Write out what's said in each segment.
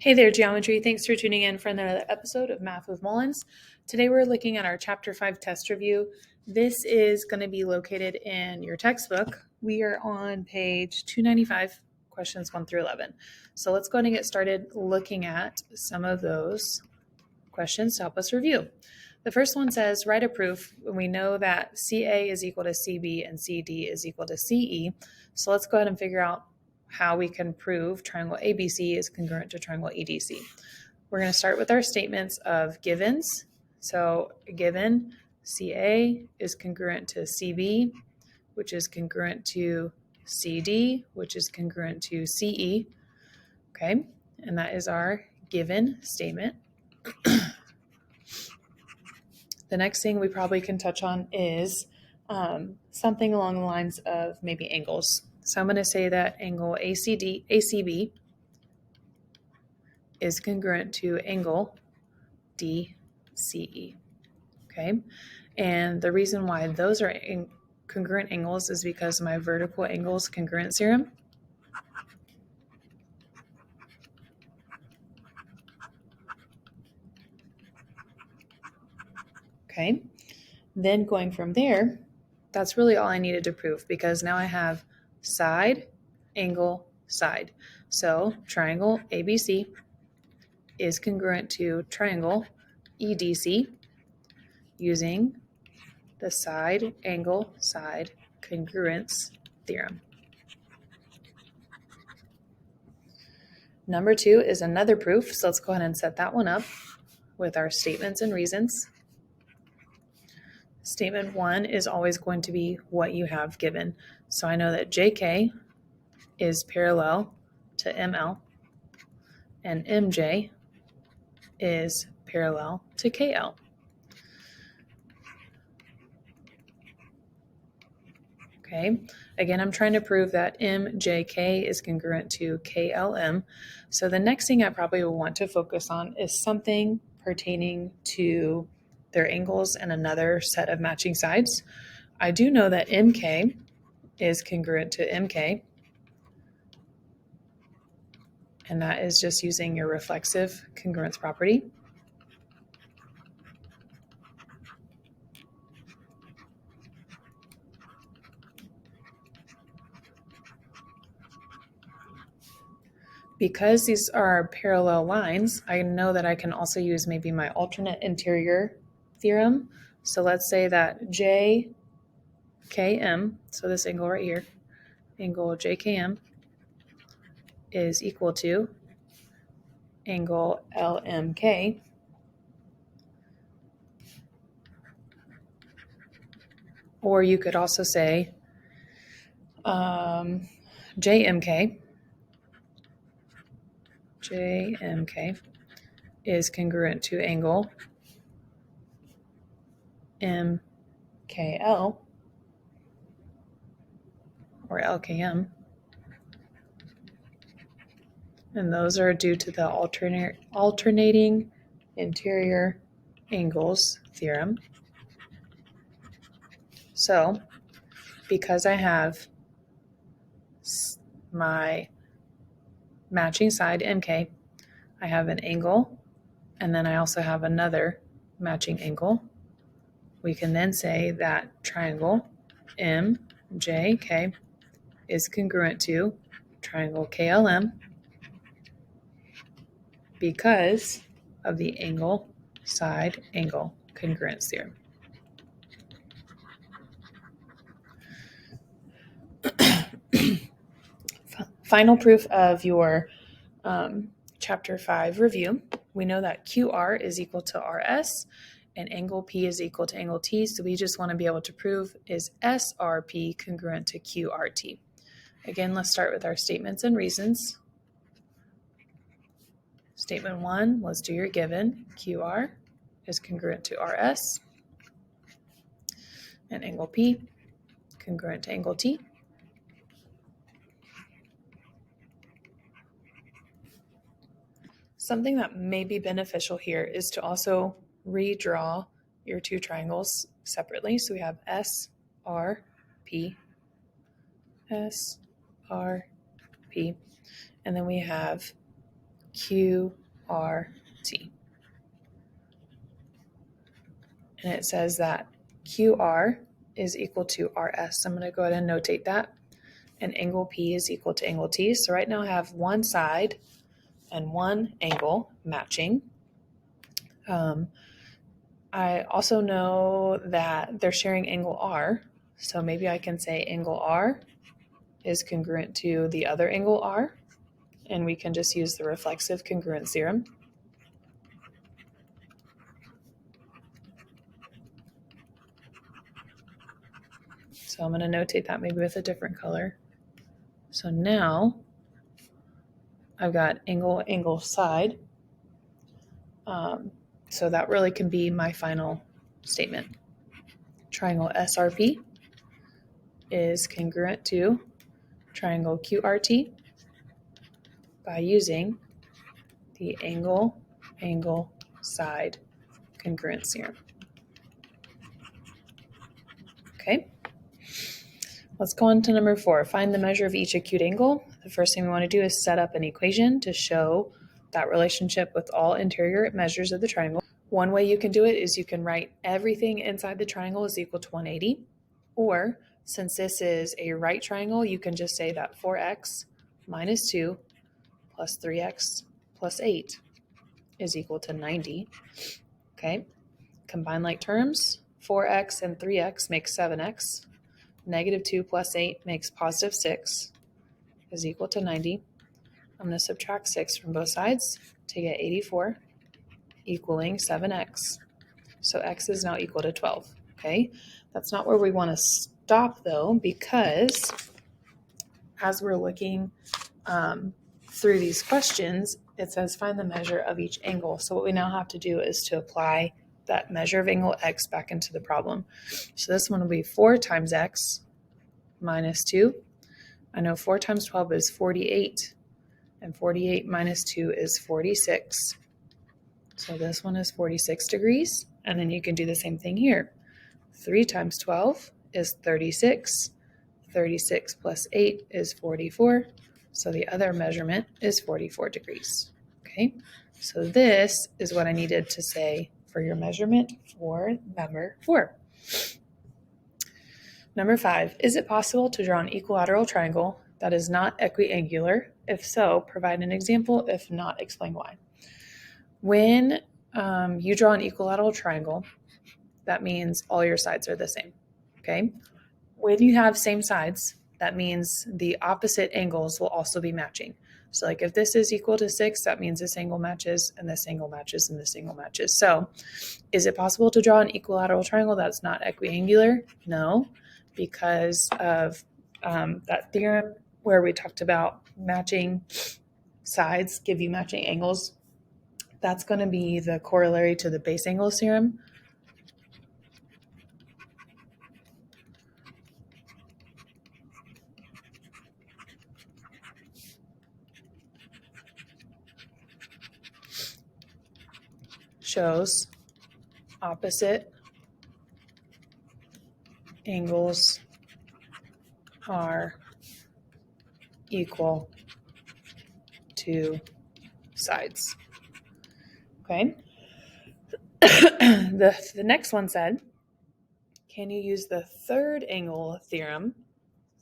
Hey there, Geometry. Thanks for tuning in for another episode of Math with Mullins. Today we're looking at our Chapter 5 test review. This is going to be located in your textbook. We are on page 295, questions 1 through 11. So let's go ahead and get started looking at some of those questions to help us review. The first one says, write a proof. We know that CA is equal to CB and CD is equal to CE. So let's go ahead and figure out how we can prove triangle ABC is congruent to triangle EDC. We're going to start with our statements of givens. So given CA is congruent to CB, which is congruent to CD, which is congruent to CE. Okay, and that is our given statement. The next thing we probably can touch on is something along the lines of maybe angles. So I'm going to say that angle ACB is congruent to angle DCE. Okay, and the reason why those are congruent angles is because of my vertical angles congruence theorem. Okay, then going from there, that's really all I needed to prove because now I have side, angle, side. So triangle ABC is congruent to triangle EDC using the side, angle, side congruence theorem. Number 2 is another proof, so let's go ahead and set that one up with our statements and reasons. Statement 1 is always going to be what you have given. So I know that JK is parallel to ML and MJ is parallel to KL. Okay, again, I'm trying to prove that MJK is congruent to KLM. So the next thing I probably will want to focus on is something pertaining to their angles and another set of matching sides. I do know that MK is congruent to MK, and that is just using your reflexive congruence property. Because these are parallel lines, I know that I can also use maybe my alternate interior theorem. So let's say that JKM, so this angle right here, angle JKM is equal to angle LMK. Or you could also say JMK is congruent to angle MKL or LKM. And those are due to the alternating interior angles theorem. So because I have my matching side MK, I have an angle, and then I also have another matching angle. We can then say that triangle MJK is congruent to triangle KLM because of the angle side angle congruence theorem. Final proof of your Chapter 5 review. We know that QR is equal to RS and angle P is equal to angle T. So we just want to be able to prove is SRP congruent to QRT. Again, let's start with our statements and reasons. Statement 1, let's do your given. QR is congruent to RS and angle P congruent to angle T. Something that may be beneficial here is to also redraw your two triangles separately. So we have SRP, SRP, and then we have QRT. And it says that QR is equal to RS. I'm going to go ahead and notate that. And angle P is equal to angle T. So right now I have one side and one angle matching. I also know that they're sharing angle R. So maybe I can say angle R is congruent to the other angle R. And we can just use the reflexive congruence theorem. So I'm going to notate that maybe with a different color. So now I've got angle, side. So that really can be my final statement. Triangle SRP is congruent to triangle QRT by using the angle, side congruence theorem. Okay. Let's go on to number 4. Find the measure of each acute angle. The first thing we want to do is set up an equation to show that relationship with all interior measures of the triangle. One way you can do it is you can write everything inside the triangle is equal to 180. Or since this is a right triangle, you can just say that 4x minus 2 plus 3x plus 8 is equal to 90. Okay. Combine like terms. 4x and 3x makes 7x. Negative 2 plus 8 makes positive 6 is equal to 90. I'm going to subtract 6 from both sides to get 84 equaling 7x. So x is now equal to 12. Okay, that's not where we want to stop though, because as we're looking through these questions, it says find the measure of each angle. So what we now have to do is to apply that measure of angle x back into the problem. So this one will be 4 times x minus 2. I know 4 times 12 is 48, and 48 minus 2 is 46. So this one is 46 degrees, and then you can do the same thing here. 3 times 12 is 36. 36 plus 8 is 44. So the other measurement is 44 degrees. Okay, so this is what I needed to say for your measurement for number 4. Number 5, is it possible to draw an equilateral triangle that is not equiangular? If so, provide an example. If not, explain why. When you draw an equilateral triangle, that means all your sides are the same. Okay. When you have same sides, that means the opposite angles will also be matching. So like if this is equal to 6, that means this angle matches, and this angle matches, and this angle matches. So is it possible to draw an equilateral triangle that's not equiangular? No, because of that theorem where we talked about matching sides give you matching angles. That's going to be the corollary to the base angles theorem. Shows opposite angles are equal to sides. Okay. The next one said, can you use the third angle theorem,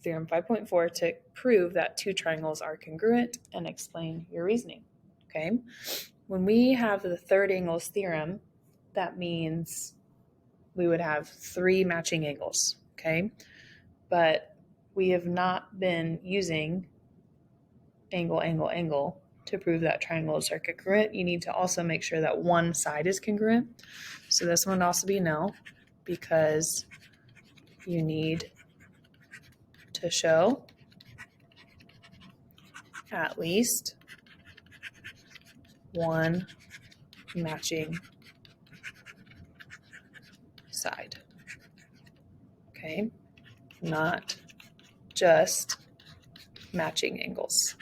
theorem 5.4, to prove that two triangles are congruent, and explain your reasoning? Okay. When we have the third angles theorem, that means we would have 3 matching angles. Okay. But we have not been using angle to prove that triangles are congruent. You need to also make sure that one side is congruent. So this one would also be no, because you need to show at least one matching side. Okay, not just matching angles.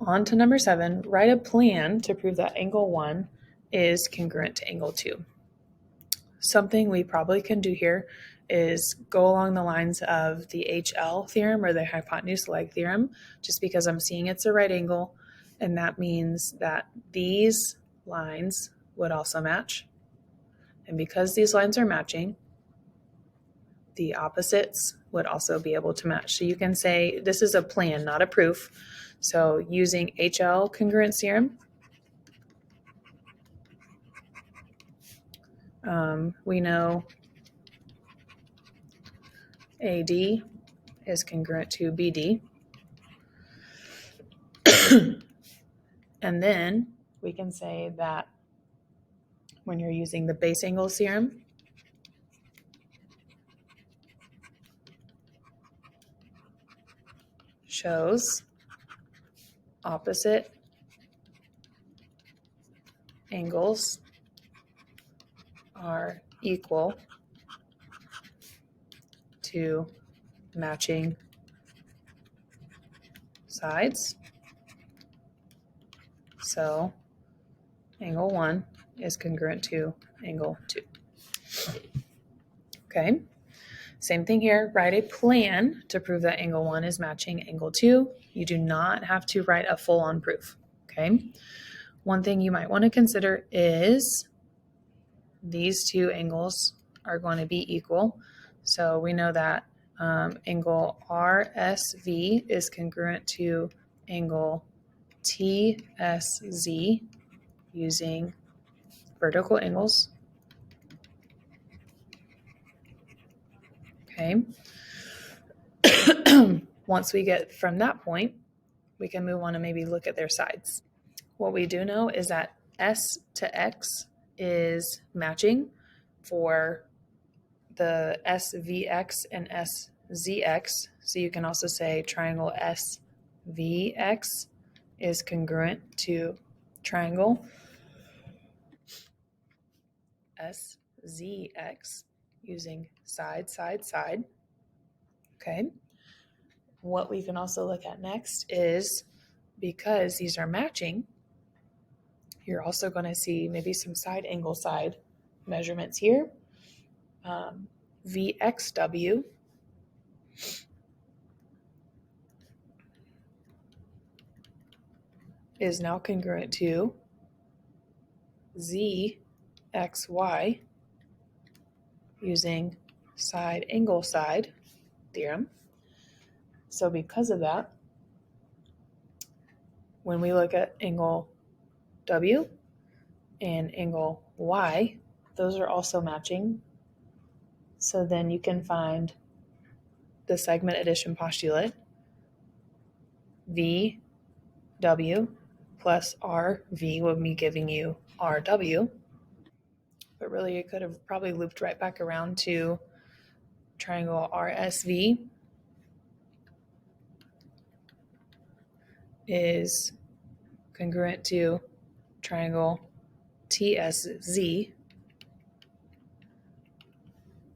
On to number 7, write a plan to prove that angle 1 is congruent to angle 2. Something we probably can do here is go along the lines of the HL theorem or the hypotenuse leg theorem, just because I'm seeing it's a right angle, and that means that these lines would also match. And because these lines are matching, the opposites would also be able to match. So you can say this is a plan, not a proof. So using HL congruence theorem, we know AD is congruent to BD. And then we can say that when you're using the base angles theorem, shows opposite angles are equal to matching sides. So angle 1 is congruent to angle 2. Okay, same thing here. Write a plan to prove that angle 1 is matching angle 2. You do not have to write a full-on proof. Okay, one thing you might want to consider is these two angles are going to be equal. So we know that angle RSV is congruent to angle TSZ using vertical angles. Okay. Once we get from that point, we can move on and maybe look at their sides. What we do know is that S to X is matching for the SVX and SZX. So you can also say triangle SVX is congruent to triangle SZX using side, side, side. Okay. What we can also look at next is, because these are matching, you're also going to see maybe some side angle side measurements here. VXW is now congruent to ZXY using side angle side theorem. So because of that, when we look at angle W and angle Y, those are also matching. So then you can find the segment addition postulate, VW plus RV would be giving you RW. But really, it could have probably looped right back around to triangle RSV is congruent to triangle TSZ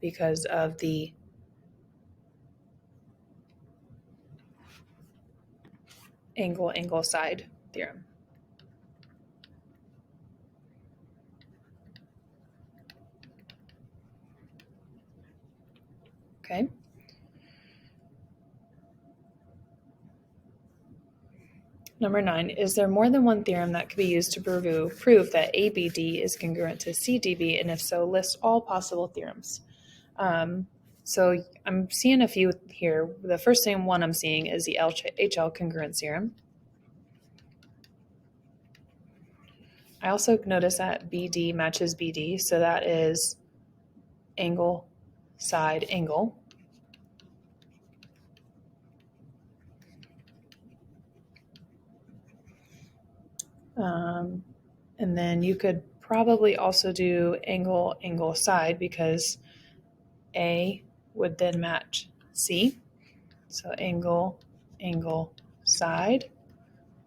because of the angle side theorem. Okay. Number 9, is there more than one theorem that could be used to prove that ABD is congruent to CDB, and if so, list all possible theorems? So I'm seeing a few here. The first one I'm seeing is the HL congruence theorem. I also notice that BD matches BD, so that is angle, side, angle. And then you could probably also do angle, angle, side, because A would then match C. So angle, angle, side,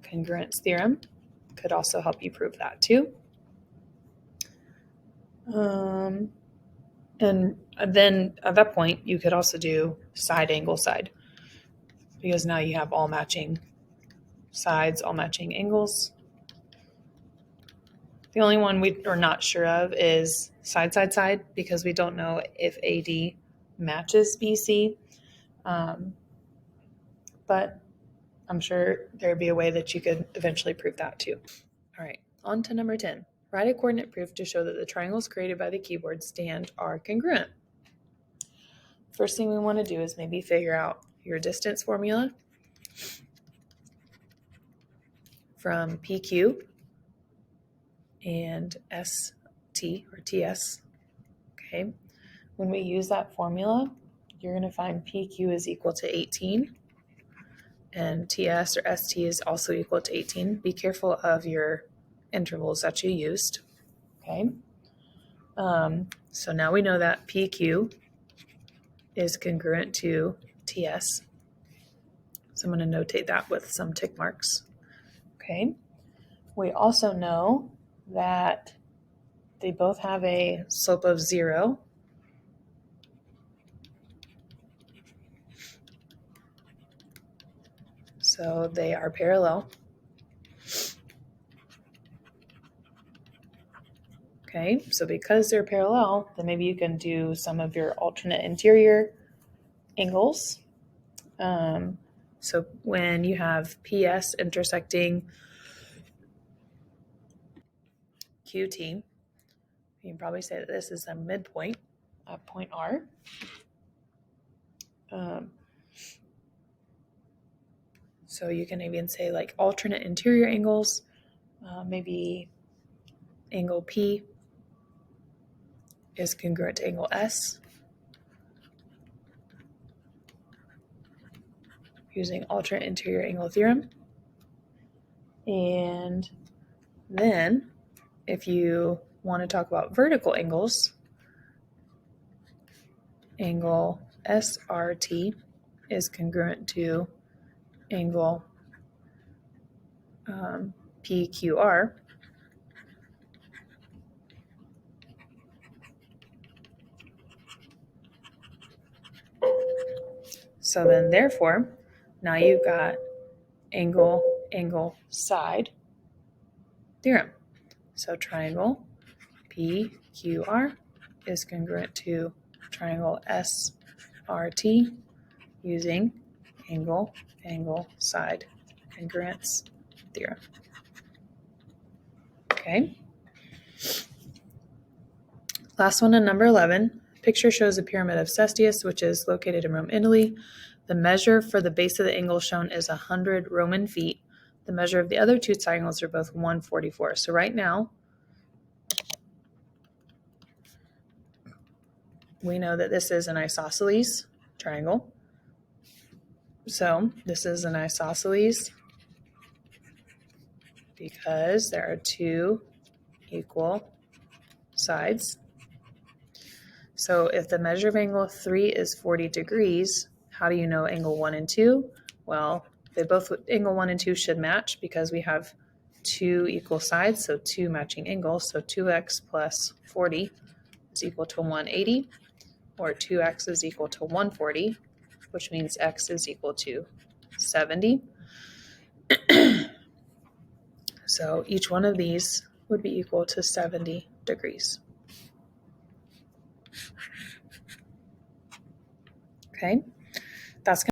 congruence theorem could also help you prove that too. And then at that point, you could also do side, angle, side, because now you have all matching sides, all matching angles. The only one we are not sure of is side, side, side, because we don't know if AD matches BC, but I'm sure there'd be a way that you could eventually prove that too. All right, on to number 10. Write a coordinate proof to show that the triangles created by the keyboard stand are congruent. First thing we want to do is maybe figure out your distance formula from PQ and ST or TS. Okay, when we use that formula, you're going to find PQ is equal to 18 and TS or ST is also equal to 18. Be careful of your intervals that you used. Okay, so now we know that PQ is congruent to TS. So I'm going to notate that with some tick marks. Okay, we also know that they both have a slope of 0. So they are parallel. Okay, so because they're parallel, then maybe you can do some of your alternate interior angles. So when you have PS intersecting QT, you can probably say that this is a midpoint at point R. So you can even say like alternate interior angles, maybe angle P is congruent to angle S using alternate interior angle theorem. And then if you want to talk about vertical angles, angle SRT is congruent to angle PQR. So then therefore, now you've got angle, side theorem. So triangle PQR is congruent to triangle SRT using angle, side congruence theorem. Okay. Last one on number 11. Picture shows a pyramid of Cestius, which is located in Rome, Italy. The measure for the base of the angle shown is 100 Roman feet. The measure of the other two triangles are both 144. So right now, we know that this is an isosceles triangle. So this is an isosceles because there are two equal sides. So if the measure of angle 3 is 40 degrees, how do you know angle 1 and 2? Well, they both, angle 1 and 2 should match because we have two equal sides, so two matching angles. So 2x plus 40 is equal to 180, or 2x is equal to 140, which means x is equal to 70. So each one of these would be equal to 70 degrees. Okay, that's